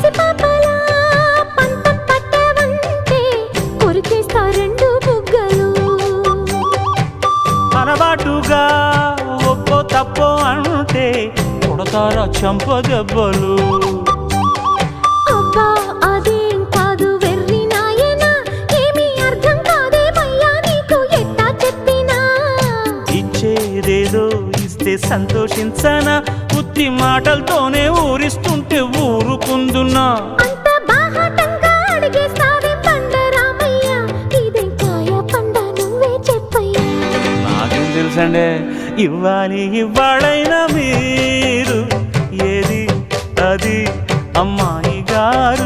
పసిపాపలా పంతం పట్టవంటే కొరికేస్తా రెండు బుగ్గలు. అనబాటుగా ఒప్పో తప్పో అంటే కొడతారా చంప దెబ్బలు. అబ్బా అదేం కాదు వెర్రి నాయనా, ఏమీ అర్థం కాదేమయ్యా నీకు ఎట్టా చెప్పినా. ఇచ్చేదేదో ఇస్తే సంతోషించనా, ఉత్తి మాటలతోనే ఊరిస్తుంటే ఊరుకుందున్నా. అంత బాహాటంగా అడిగేస్తావే పండరామయ్య, ఇదేం కాయ పండ నువ్వే చెప్పయ్యా. నాకేం తెలుసండే ఇవ్వాలి ఇవ్వాళైనా మీరు ఏది అది అమ్మాయి గారు.